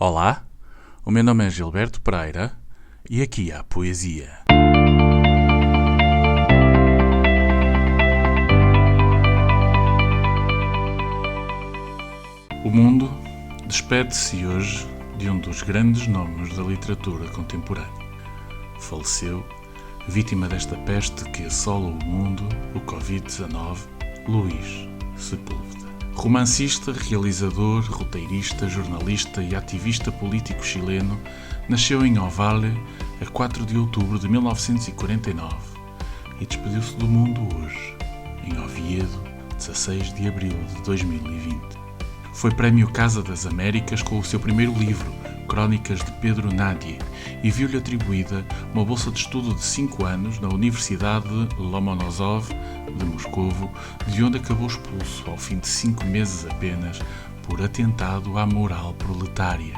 Olá, o meu nome é Gilberto Pereira e aqui há poesia. O mundo despede-se hoje de um dos grandes nomes da literatura contemporânea. Faleceu, vítima desta peste que assola o mundo, o Covid-19, Luís Sepúlveda. Romancista, realizador, roteirista, jornalista e ativista político chileno, nasceu em Ovalle a 4 de outubro de 1949 e despediu-se do mundo hoje, em Oviedo, 16 de abril de 2020. Foi prémio Casa das Américas com o seu primeiro livro, Crónicas de Pedro Nadie, e viu-lhe atribuída uma bolsa de estudo de 5 anos na Universidade Lomonosov de Moscovo, de onde acabou expulso ao fim de 5 meses apenas por atentado à moral proletária,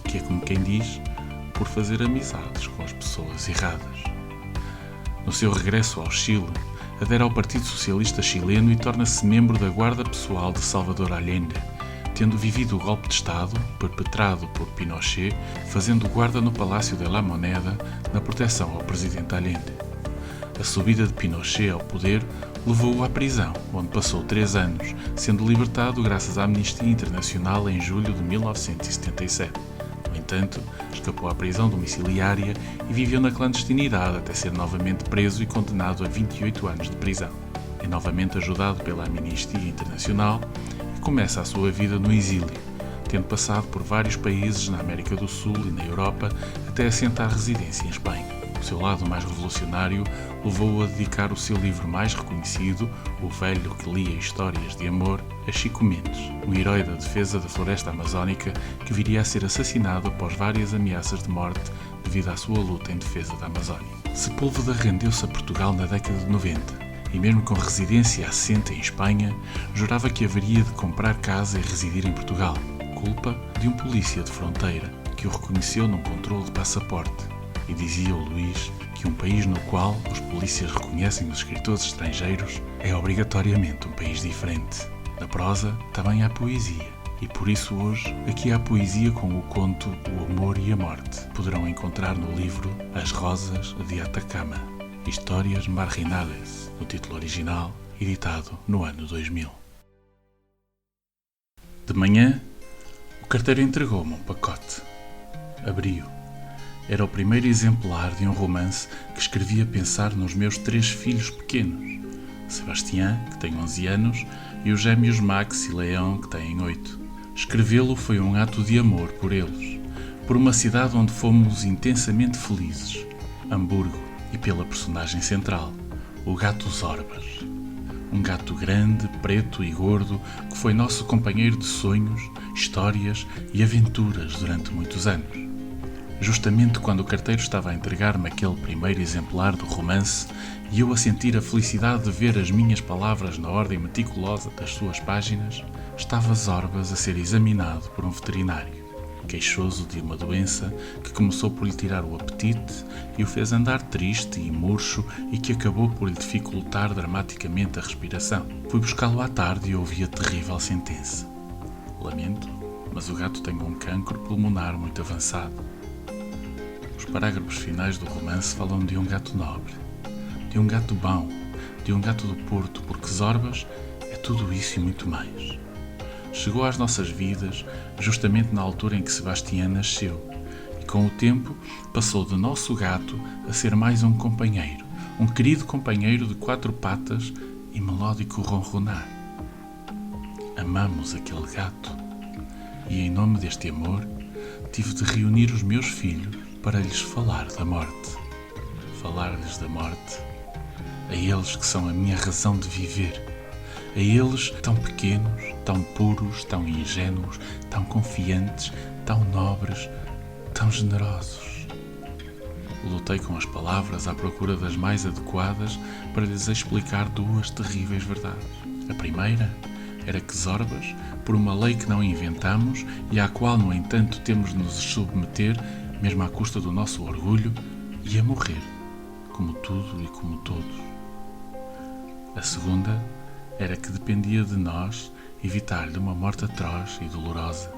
que é como quem diz, por fazer amizades com as pessoas erradas. No seu regresso ao Chile, adere ao Partido Socialista Chileno e torna-se membro da Guarda Pessoal de Salvador Allende, tendo vivido o golpe de Estado, perpetrado por Pinochet, fazendo guarda no Palácio de la Moneda, na proteção ao presidente Allende. A subida de Pinochet ao poder levou-o à prisão, onde passou 3 anos, sendo libertado graças à Amnistia Internacional em julho de 1977. No entanto, escapou à prisão domiciliária e viveu na clandestinidade até ser novamente preso e condenado a 28 anos de prisão. É novamente ajudado pela Amnistia Internacional e começa a sua vida no exílio, tendo passado por vários países na América do Sul e na Europa até assentar residência em Espanha. O seu lado mais revolucionário levou-o a dedicar o seu livro mais reconhecido, O Velho que Lia Histórias de Amor, a Chico Mendes, um herói da defesa da floresta amazónica que viria a ser assassinado após várias ameaças de morte devido à sua luta em defesa da Amazónia. Sepúlveda rendeu-se a Portugal na década de 90 e, mesmo com residência assente em Espanha, jurava que haveria de comprar casa e residir em Portugal, culpa de um polícia de fronteira que o reconheceu num controle de passaporte. E dizia o Luís que um país no qual os polícias reconhecem os escritores estrangeiros é obrigatoriamente um país diferente. Na prosa também há poesia, e por isso hoje aqui há poesia com o conto O Amor e a Morte. Poderão encontrar no livro As Rosas de Atacama, Histórias Marginales, no título original, editado no ano 2000. De manhã, o carteiro entregou-me um pacote. Abri-o. Era o primeiro exemplar de um romance que escrevi a pensar nos meus 3 filhos pequenos, Sebastián, que tem 11 anos, e os gêmeos Max e Leão, que têm 8. Escrevê-lo foi um ato de amor por eles, por uma cidade onde fomos intensamente felizes, Hamburgo, e pela personagem central, o gato Zorbas. Um gato grande, preto e gordo que foi nosso companheiro de sonhos, histórias e aventuras durante muitos anos. Justamente quando o carteiro estava a entregar-me aquele primeiro exemplar do romance e eu a sentir a felicidade de ver as minhas palavras na ordem meticulosa das suas páginas, estava Zorbas a ser examinado por um veterinário, queixoso de uma doença que começou por lhe tirar o apetite e o fez andar triste e murcho e que acabou por lhe dificultar dramaticamente a respiração. Fui buscá-lo à tarde e ouvi a terrível sentença. Lamento, mas o gato tem um cancro pulmonar muito avançado. Os parágrafos finais do romance falam de um gato nobre, de um gato bom, de um gato do Porto, porque Zorbas é tudo isso e muito mais. Chegou às nossas vidas justamente na altura em que Sebastián nasceu e com o tempo passou de nosso gato a ser mais um companheiro, um querido companheiro de 4 patas e melódico ronronar. Amamos aquele gato e em nome deste amor tive de reunir os meus filhos para lhes falar da morte. Falar-lhes da morte, a eles que são a minha razão de viver, a eles tão pequenos, tão puros, tão ingênuos, tão confiantes, tão nobres, tão generosos. Lutei com as palavras à procura das mais adequadas para lhes explicar 2 terríveis verdades. A primeira era que Zorbas, por uma lei que não inventamos e à qual, no entanto, temos de nos submeter, mesmo à custa do nosso orgulho, ia morrer, como tudo e como todos. A segunda era que dependia de nós evitar-lhe uma morte atroz e dolorosa,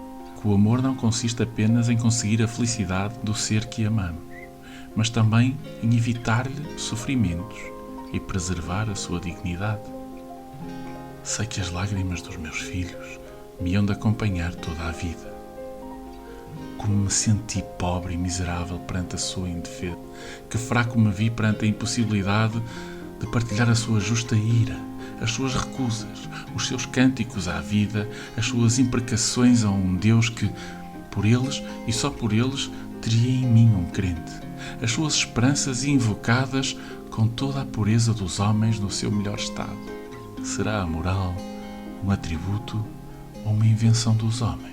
que o amor não consiste apenas em conseguir a felicidade do ser que amamos, mas também em evitar-lhe sofrimentos e preservar a sua dignidade. Sei que as lágrimas dos meus filhos me hão de acompanhar toda a vida. Como me senti pobre e miserável perante a sua indefesa, que fraco me vi perante a impossibilidade de partilhar a sua justa ira, as suas recusas, os seus cânticos à vida, as suas imprecações a um Deus que, por eles e só por eles, teria em mim um crente, as suas esperanças invocadas com toda a pureza dos homens no seu melhor estado. Será a moral um atributo ou uma invenção dos homens?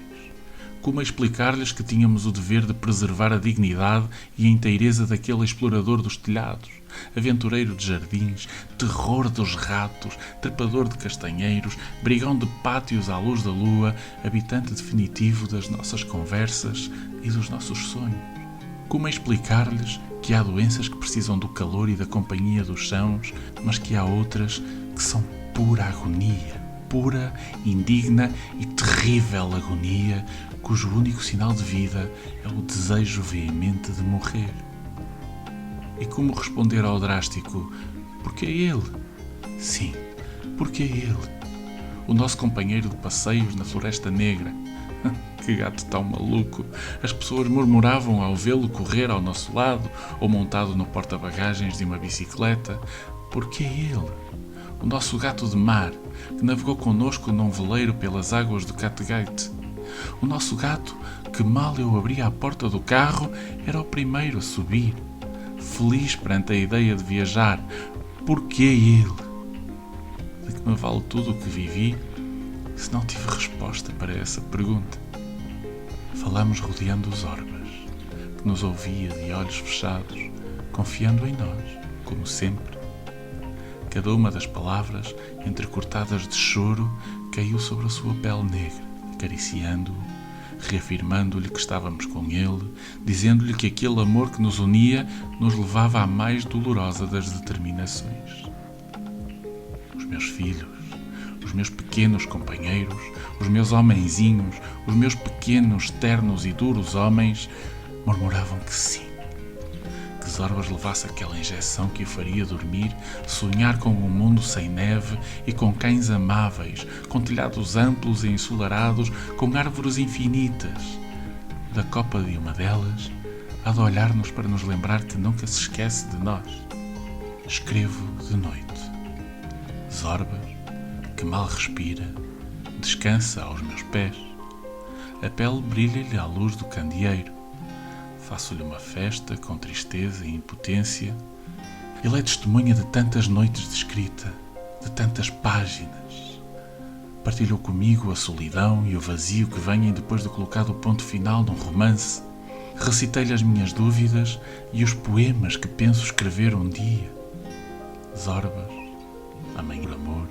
Como explicar-lhes que tínhamos o dever de preservar a dignidade e a inteireza daquele explorador dos telhados, aventureiro de jardins, terror dos ratos, trepador de castanheiros, brigão de pátios à luz da lua, habitante definitivo das nossas conversas e dos nossos sonhos? Como explicar-lhes que há doenças que precisam do calor e da companhia dos sãos, mas que há outras que são pura agonia, pura, indigna e terrível agonia, cujo único sinal de vida é o desejo veemente de morrer? E como responder ao drástico: porque é ele? Sim, porque é ele. O nosso companheiro de passeios na Floresta Negra. Que gato tão maluco! As pessoas murmuravam ao vê-lo correr ao nosso lado ou montado no porta-bagagens de uma bicicleta. Porque é ele. O nosso gato de mar, que navegou connosco num veleiro pelas águas do Cattegat. O nosso gato, que mal eu abria a porta do carro, era o primeiro a subir, feliz perante a ideia de viajar. Porque é ele? De que me vale tudo o que vivi, se não tive resposta para essa pergunta? Falamos rodeando os Orbas, que nos ouvia de olhos fechados, confiando em nós, como sempre. Cada uma das palavras, entrecortadas de choro, caiu sobre a sua pele negra, acariciando-o, reafirmando-lhe que estávamos com ele, dizendo-lhe que aquele amor que nos unia nos levava à mais dolorosa das determinações. Os meus filhos, os meus pequenos companheiros, os meus homenzinhos, os meus pequenos, ternos e duros homens, murmuravam que sim. Que Zorbas levasse aquela injeção que o faria dormir, sonhar com um mundo sem neve e com cães amáveis, com telhados amplos e ensolarados, com árvores infinitas. Da copa de uma delas, há de olhar-nos para nos lembrar que nunca se esquece de nós. Escrevo de noite. Zorbas, que mal respira, descansa aos meus pés. A pele brilha-lhe à luz do candeeiro. Faço-lhe uma festa com tristeza e impotência. Ele é testemunha de tantas noites de escrita, de tantas páginas. Partilhou comigo a solidão e o vazio que vêm depois de colocado o ponto final num romance. Recitei-lhe as minhas dúvidas e os poemas que penso escrever um dia. Zorbas, amanhã, amor,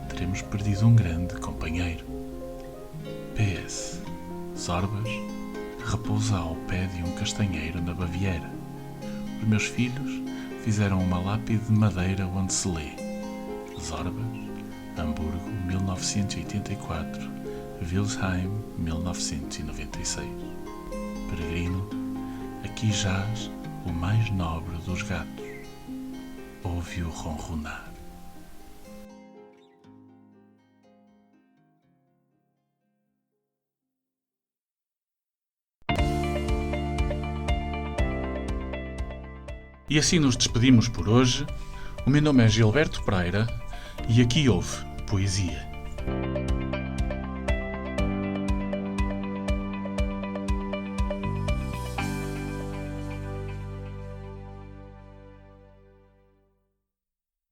teremos perdido um grande companheiro. PS. Zorbas repousa ao pé de um castanheiro na Baviera. Os meus filhos fizeram uma lápide de madeira onde se lê: Zorbas, Hamburgo, 1984, Wilsheim, 1996. Peregrino, aqui jaz o mais nobre dos gatos. Ouve-o ronronar. E assim nos despedimos por hoje. O meu nome é Gilberto Pereira e aqui houve poesia.